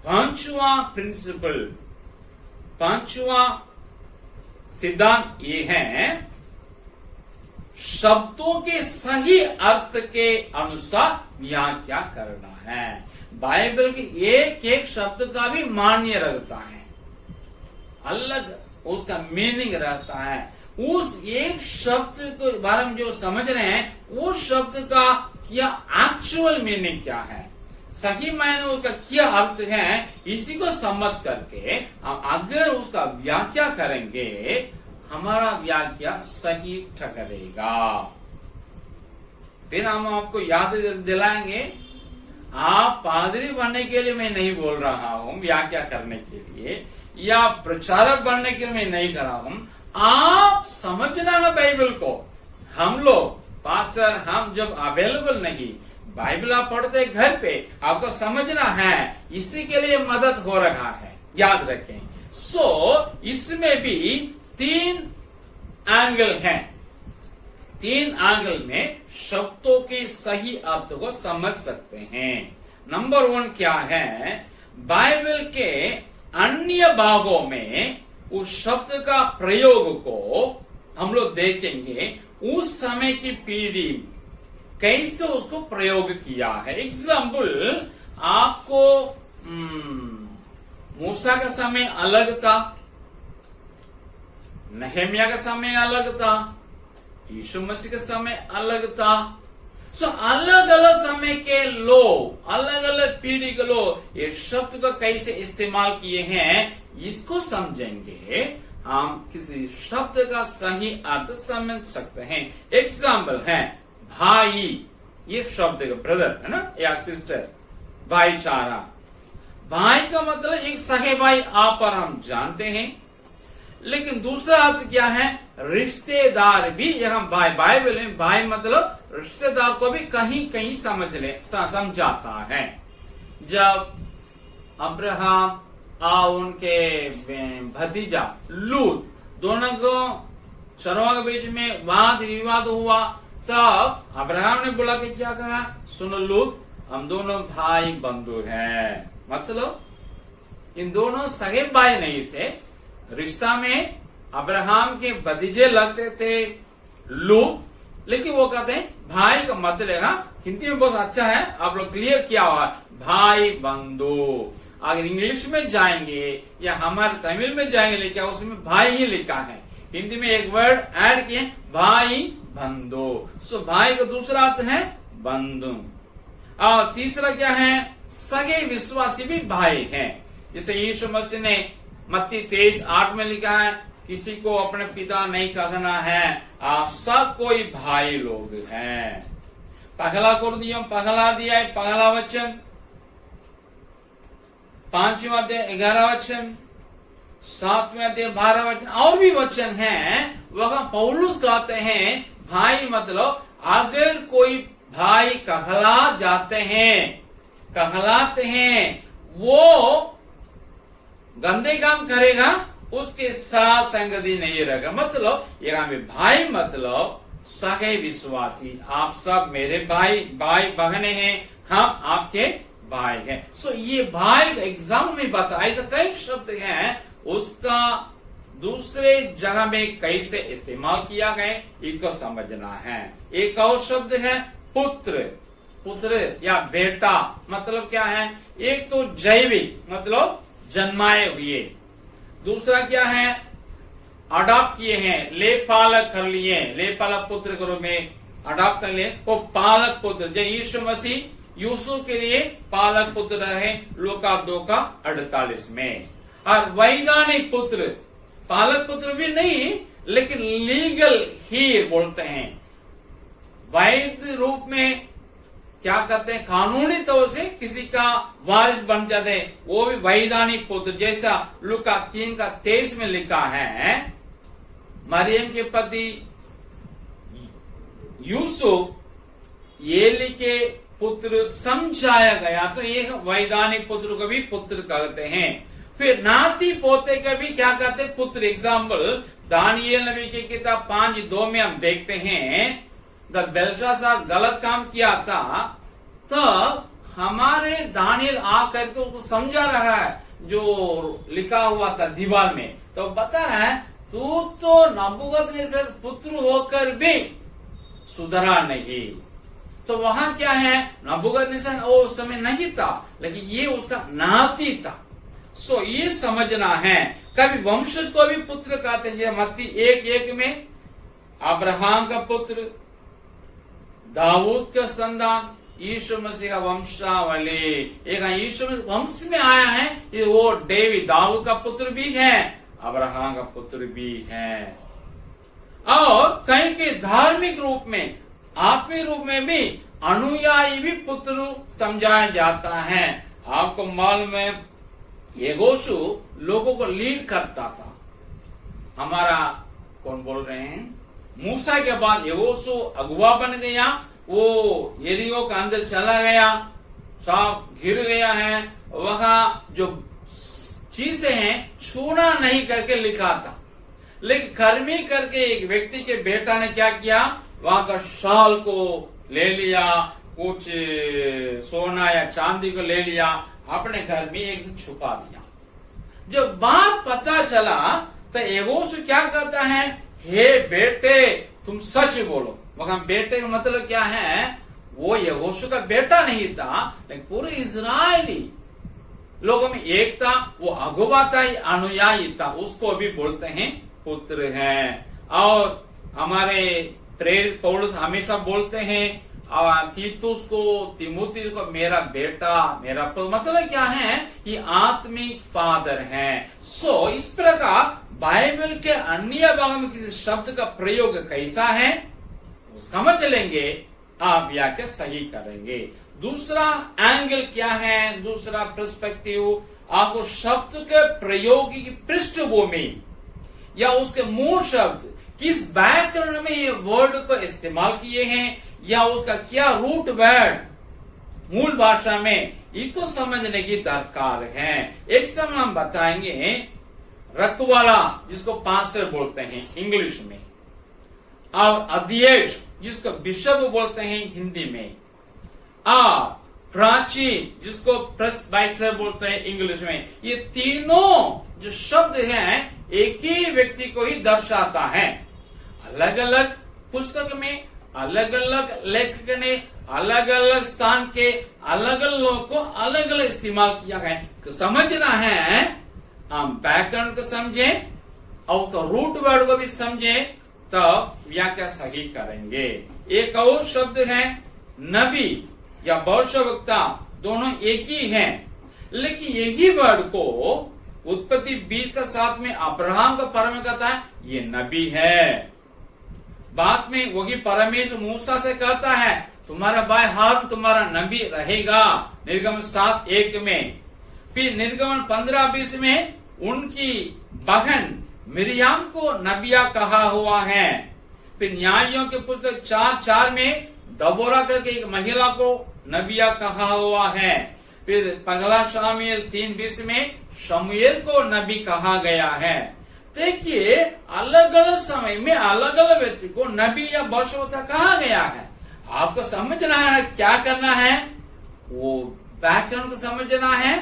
पांचवा प्रिंसिपल, पांचवा सिद्धांत ये है, शब्दों के सही अर्थ के अनुसार व्याख्या करना है। बाइबल के एक एक शब्द का भी मान्य रहता है, अलग उसका मीनिंग रहता है। उस एक शब्द के बारे में जो समझ रहे हैं, उस शब्द का क्या एक्चुअल मीनिंग क्या है, सही मायने उसका क्या अर्थ है, इसी को समझ करके हम अगर उसका व्याख्या करेंगे, हमारा व्याख्या सही ठहरेगा। फिर हम आपको याद दिलाएंगे, आप पादरी बनने के लिए मैं नहीं बोल रहा हूं, व्याख्या करने के लिए या प्रचारक बनने के लिए मैं नहीं कर रहा हूं। आप समझना है बाइबल को। हम लोग पास्टर, हम जब अवेलेबल नहीं, बाइबल आप पढ़ते घर पे, आपको समझना है, इसी के लिए मदद हो रहा है, याद रखें। इसमें भी 3 एंगल हैं। 3 एंगल में शब्दों के सही अर्थ को समझ सकते हैं। नंबर 1 क्या है, बाइबल के अन्य भागों में उस शब्द का प्रयोग को हम लोग देखेंगे, उस समय की पीढ़ी कैसे उसको प्रयोग किया है। एग्जाम्पल, आपको मूसा का समय अलग था, नहम्याह का समय अलग था, यीशु मसीह का समय अलग था। अलग अलग समय के लोग, अलग अलग पीढ़ी के लोग ये शब्द को कैसे इस्तेमाल किए हैं, इसको समझेंगे, हम किसी शब्द का सही अर्थ समझ सकते हैं। एग्जाम्पल है भाई, ये शब्द का ब्रदर है ना, या सिस्टर, भाईचारा। भाई का मतलब एक सगे भाई आप और हम जानते हैं, लेकिन दूसरा अर्थ क्या है, रिश्तेदार भी। यहाँ भाई, बाइबल में भाई मतलब रिश्तेदार को भी कहीं कहीं समझाता है। जब अब्राहम और उनके भतीजा लूत, दोनों को चरवाह के बीच में वाद विवाद हुआ, तब अब्राहम ने बोला कि क्या कहा, सुनो लूत, हम दोनों भाई बंधु हैं। मतलब इन दोनों सगे भाई नहीं थे, रिश्ता में अब्राहम के भतीजे लगते थे लूत, लेकिन वो कहते हैं भाई का मतलब, हिंदी में बहुत अच्छा है, आप लोग क्लियर किया हुआ, भाई बंधु। अगर इंग्लिश में जाएंगे या हमारे तमिल में जाएंगे, लेकिन उसमें भाई ही लिखा है, हिंदी में एक वर्ड ऐड किए, भाई बंधु। भाई का दूसरा अर्थ है बंधु। और तीसरा क्या है, सगे विश्वासी भी भाई हैं। जैसे यीशु मसीह ने मत्ती 23:8 में लिखा है, किसी को अपने पिता नहीं कहना है, आप सब कोई भाई लोग हैं। पहला कुरिन्थियों पहला अध्याय पहला वचन, 5वां अध्याय 11 वचन, 7वें अध्याय 12 वचन, और भी वचन हैं। वहां पौलुस कहते हैं भाई मतलब अगर कोई भाई कहलाते हैं, वो गंदे काम करेगा, उसके साथ संगति नहीं रहेगा। मतलब यहाँ में भाई मतलब सगे विश्वासी, आप सब मेरे भाई बहने हैं, हम आपके भाई हैं। ये भाई एग्जाम में बताया, ऐसा कई शब्द हैं, उसका दूसरे जगह में कैसे इस्तेमाल किया गया, इसको समझना है। एक और शब्द है पुत्र। पुत्र या बेटा मतलब क्या है, एक तो जैविक मतलब जन्माए हुए, दूसरा क्या है, अडॉप्ट किए हैं, ले पालक कर लिए, ले पालक पुत्र के रूप में अडॉप्ट कर लिए, वो पालक पुत्र। जय यीशु मसीह यूसुफ के लिए पालक पुत्र रहे, लूका 2:48 में। और वैधानिक पुत्र, पालक पुत्र भी नहीं, लेकिन लीगल ही बोलते हैं, वैध रूप में क्या करते हैं, कानूनी तौर से किसी का वारिस बन जाते हैं, वो भी वैधानिक पुत्र। जैसा लूका 3:23 में लिखा है, मरियम के पति यूसुफ एली के पुत्र समझाया गया, तो ये वैधानिक पुत्र को भी पुत्र कहते हैं। फिर नाती पोते का भी क्या कहते हैं, पुत्र। एग्जाम्पल दानियेल नबी की किताब 5:2 में हम देखते हैं, जब बेलशास्सर गलत काम किया था, तब हमारे ही दानियल आकर के उसको समझा रहा है जो लिखा हुआ था दीवार में, तो बता रहा है तू तो नबूकदनेस्सर पुत्र होकर भी सुधरा नहीं। तो वहां क्या है, नबूकदनेस्सर वो समय नहीं था, लेकिन ये उसका नाती था। सो ये समझना है, कभी वंशज को भी पुत्र कहते हैं। मत्ती 1:1 में अब्राहम का पुत्र, दाऊद का संतान, यीशु मसीह का वंशावली, एक यीशु वंश में आया है, ये वो डेविड दाऊद का पुत्र भी है, अब्राहम का पुत्र भी है। और कहीं के धार्मिक रूप में, आत्मिक रूप में भी अनुयायी भी पुत्र समझाया जाता है। आपको मालूम है यहोशू लोगों को लीड करता था। हमारा कौन बोल रहे हैं, मूसा के बाद यहोशू अगुवा बन गया, वो यरीहो का अंदर चला गया, सब घिर गया है, वहां जो चीजें हैं छूना नहीं करके लिखा था। लेकिन कर्मी करके एक व्यक्ति के बेटा ने क्या किया, वहां का शाल को ले लिया, कुछ सोना या चांदी को ले लिया, अपने घर में एक छुपा दिया। जब बात पता चला तो यहोशू क्या कहता है, हे बेटे तुम सच बोलो। वहां बेटे का मतलब क्या है, वो यहोशू का बेटा नहीं था, लेकिन पूरे इजरायली लोगों में एक था, वो अगुवा था, अनुयायी था, उसको भी बोलते हैं पुत्र हैं। और हमारे प्रेरित पौलुस हमेशा बोलते हैं तीतुस को, तिमुथियुस को मेरा बेटा, मेरा पुत्र, मतलब क्या है, ये आत्मिक फादर हैं। सो इस प्रकार बाइबल के अन्य भागों में किसी शब्द का प्रयोग कैसा है वो समझ लेंगे, आप व्याख्या सही करेंगे। दूसरा एंगल क्या है, दूसरा पर्सपेक्टिव, आपको शब्द के प्रयोग की पृष्ठभूमि या उसके मूल शब्द किस व्याकरण में ये वर्ड को इस्तेमाल किए हैं, या उसका क्या रूट वर्ड मूल भाषा में, इसको समझने की दरकार है। एक समय हम बताएंगे रखवाला, जिसको पास्टर बोलते हैं इंग्लिश में, और अध्यक्ष जिसको बिशप बोलते हैं हिंदी में, और प्राचीन जिसको प्रेस्बाइटर बोलते हैं इंग्लिश में। ये तीनों जो शब्द हैं एक ही व्यक्ति को ही दर्शाता है। अलग अलग पुस्तक में अलग अलग लेखक ने अलग अलग स्थान के अलग अलग लोगों को अलग अलग इस्तेमाल किया है। तो समझना है, हम व्याकरण को समझें और तो रूट वर्ड को भी समझें, तो व्याख्या सही करेंगे। एक और शब्द है नबी या भविष्यवक्ता, दोनों एक ही हैं, लेकिन यही वर्ड को उत्पत्ति 20 का 7 में अब्राहम का परम कहता है ये नबी है। बाद में वही परमेश्वर मूसा से कहता है तुम्हारा भाई हारून तुम्हारा नबी रहेगा, निर्गमन 7:1 में। फिर निर्गमन 15:20 में उनकी बहन मिरियाम को नबिया कहा हुआ है। फिर न्यायियों के पुस्तक 4:4 में दबोरा करके एक महिला को नबिया कहा हुआ है। फिर पहला शामुएल 3:20 में शमूएल को नबी कहा गया है। देखिए अलग अलग समय में अलग अलग व्यक्ति को नबी या भविष्यवक्ता कहा गया है। आपको समझना है ना, क्या करना है, वो व्याकरण को समझना है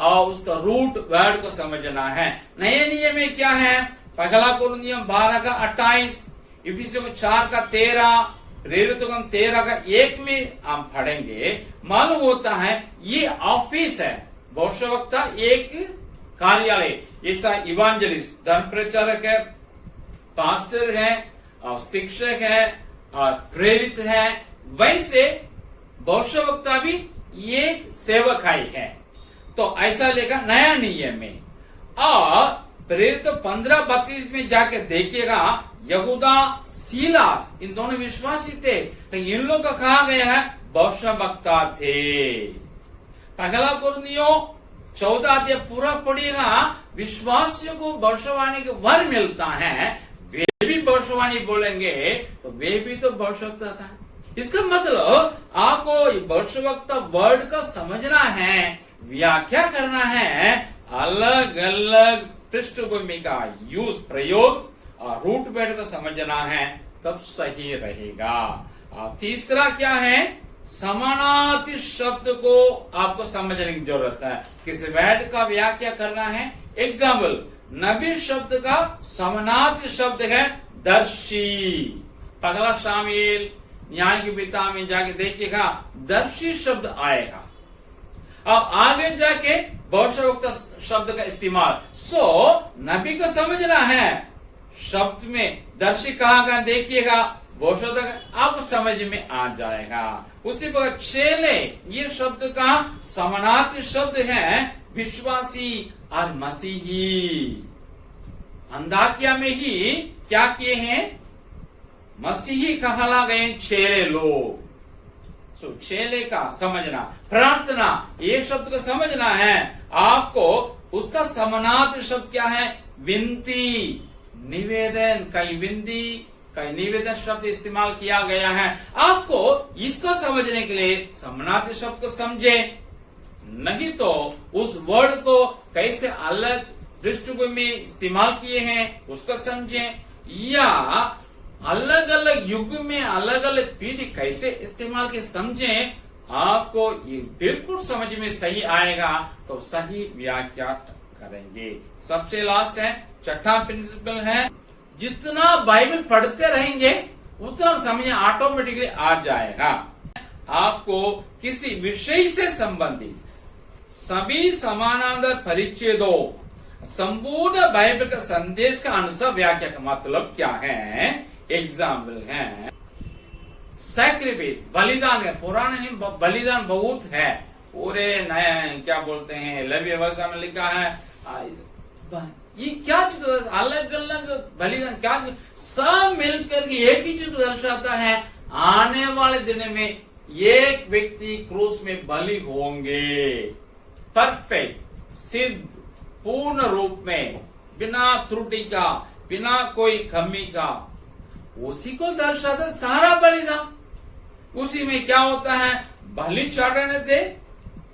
और उसका रूट वर्ड को समझना है। नए नियम में क्या है, पहला कुरिन्थियों 12:28, इफिसियों 4:13, प्रेरितों 13:1 में हम पढ़ेंगे। मालूम होता है ये ऑफिस है, भविष्यवक्ता एक कार्यालय, ऐसा इवांजलिस्ट धर्म प्रचारक है, पास्टर है और शिक्षक है और प्रेरित है, वैसे भविष्यवक्ता भी एक सेवक है। तो ऐसा लेगा नया नियम में। और प्रेरित 15:32 में जाके देखिएगा, यहूदा सीलास इन दोनों विश्वासी थे, लेकिन इन लोगों को कहा गया है भविष्यवक्ता थे। पहला कुरिन्थियों 14 पूरा पढ़िएगा, विश्वासियों को भविष्यवाणी का वर मिलता है, वे भी भविष्यवाणी बोलेंगे तो वे भी तो भविष्यवक्ता था। इसका मतलब आपको भविष्यवक्ता वर्ड का समझना है, व्याख्या करना है, अलग अलग पृष्ठभूमि का यूज प्रयोग और रूट वर्ड को समझना है, तब सही रहेगा। और तीसरा क्या है, समानार्थी शब्द को आपको समझने की जरूरत है। किस वर्ड का व्याख्या करना है। एग्जाम्पल, नबी शब्द का समानार्थी शब्द है दर्शी। पगला शामिल न्याय की पिता में जाके देखिएगा दर्शी शब्द आएगा। अब आगे जाके भविष्यवक्ता शब्द का इस्तेमाल। नबी को समझना है, शब्द में दर्शी कहा देखिएगा, भविष्यवक्ता आप समझ में आ जाएगा। उसी प्रकार चेले ये शब्द का समानार्थी शब्द है विश्वासी और मसीही। अंताकिया में ही क्या किए हैं, मसीही कहला गए चेले लोग। चेले का समझना, प्रार्थना ये शब्द को समझना है आपको। उसका समानार्थी शब्द क्या है, विनती, निवेदन। कई विनती कई निवेदन शब्द इस्तेमाल किया गया है। आपको इसको समझने के लिए समानार्थी शब्द को समझे, नहीं तो उस वर्ड को कैसे अलग दृष्टिकोण में इस्तेमाल किए हैं उसको समझे, या अलग अलग युग में अलग अलग पीढ़ी कैसे इस्तेमाल के समझे। आपको ये बिल्कुल समझ में सही आएगा तो सही व्याख्या करेंगे। सबसे लास्ट है, छठा प्रिंसिपल है, जितना बाइबल पढ़ते रहेंगे उतना समझ ऑटोमेटिकली आ जाएगा। आपको किसी विषय से संबंधित सभी समानांतर परिच्छेदों संपूर्ण बाइबल का संदेश का अनुसार व्याख्या का मतलब क्या है। एग्जाम्पल है सैक्रिफाइस, बलिदान है। पुराने में बलिदान बहुत है, पूरे नया क्या बोलते हैं लव्य व्यवस्था में लिखा है। ये क्या चीज, अलग अलग बलिदान क्या सब मिलकर के एक ही चीज दर्शाता है, आने वाले दिन में एक व्यक्ति क्रूस में बलि होंगे, परफेक्ट, सिद्ध, पूर्ण रूप में, बिना त्रुटि का, बिना कोई कमी का। उसी को दर्शाता सारा बलिदान। उसी में क्या होता है, बलि चढ़ाने से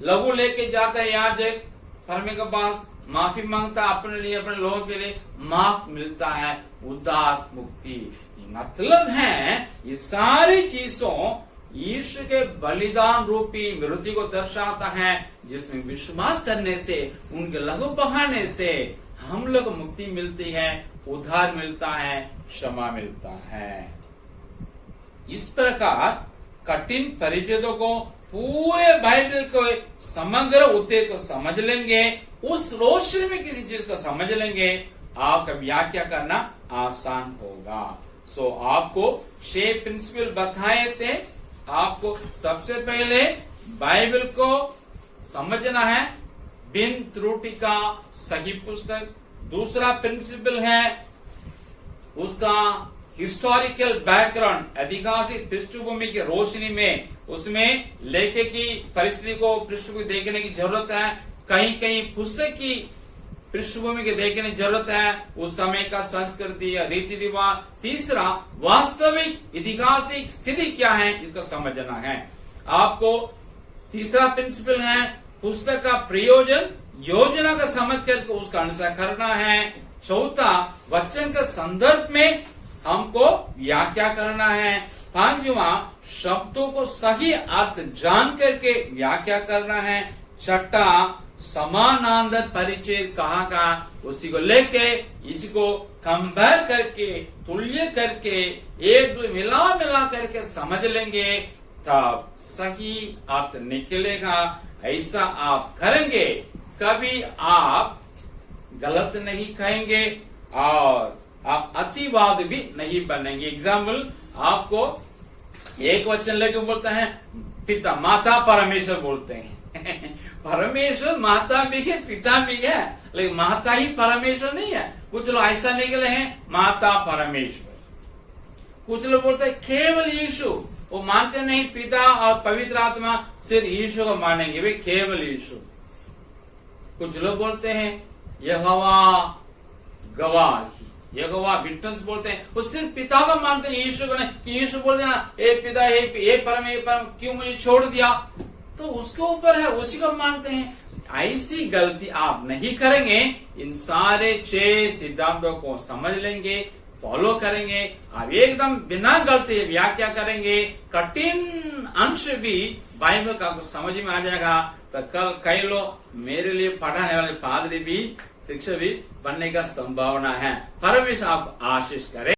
लघु लेके जाता है याजक, फरमे के बाद माफी मांगता, अपने लिए अपने लोगों के लिए माफ मिलता है, उद्धार मुक्ति। मतलब है ये सारी चीजों ईश्वर के बलिदान रूपी मृत्यु को दर्शाता है, जिसमें विश्वास करने से, उनके लहू बहाने से हम लोग को मुक्ति मिलती है, उद्धार मिलता है, क्षमा मिलता है। इस प्रकार कठिन परिच्छेदों को पूरे बाइबल को समग्र उद्देश्य को समझ लेंगे, उस रोशनी में किसी चीज को समझ लेंगे, आपका व्याख्या करना आसान होगा। आपको 6 प्रिंसिपल बताए थे। आपको सबसे पहले बाइबल को समझना है, बिन त्रुटि का सही पुस्तक। दूसरा प्रिंसिपल है उसका हिस्टोरिकल बैकग्राउंड, ऐतिहासिक पृष्ठभूमि की रोशनी में, उसमें लेखक की परिस्थिति को पृष्ठभूमि देखने की जरूरत है, कहीं कहीं पुस्तक की पृष्ठभूमि के देखने की जरूरत है, उस समय का संस्कृति या रीति रिवाज। तीसरा, वास्तविक ऐतिहासिक स्थिति क्या है इसको समझना है। आपको तीसरा प्रिंसिपल है पुस्तक का प्रयोजन, योजना का समझ करके उसका अनुसार करना है। चौथा, वचन के संदर्भ में हमको व्याख्या करना है। पांचवा, शब्दों को सही अर्थ जान करके व्याख्या करना है। छठा, समानांतर परिचय कहाँ का, उसी को लेके इसी को कंपेयर करके, तुल्य करके, एक दो मिला करके समझ लेंगे, तब सही अर्थ निकलेगा। ऐसा आप करेंगे, कभी आप गलत नहीं कहेंगे और आप अतिवाद भी नहीं बनेंगे। एग्जाम्पल, आपको एक वचन लेके बोलता है पिता, माता परमेश्वर बोलते हैं परमेश्वर माता भी है, पिता भी है, लेकिन माता ही परमेश्वर नहीं है। कुछ लोग ऐसा निकले हैं माता परमेश्वर, कुछ लोग बोलते हैं केवल यीशु, वो मानते नहीं पिता और पवित्र आत्मा, सिर्फ यीशु को मानेंगे, वे केवल यीशु। कुछ लोग बोलते हैं यहोवा गवाह, यहोवा विटनेस बोलते हैं, वो सिर्फ पिता को मानते हैं, यीशु को नहीं। कि यीशु बोलते हैं ना, ए पिता ये परम क्यों मुझे छोड़ दिया, तो उसके ऊपर है, उसी को मानते हैं। ऐसी गलती आप नहीं करेंगे। इन सारे 6 सिद्धांतों को समझ लेंगे, फॉलो करेंगे, आप एकदम बिना गलती व्याख्या करेंगे, कठिन अंश भी बाइबल का आपको समझ में आ जाएगा, तो कल कई लोग मेरे लिए पढ़ाने वाले पादरी भी, शिक्षक भी बनने का संभावना है। परमेश्वर आप आशीष करें।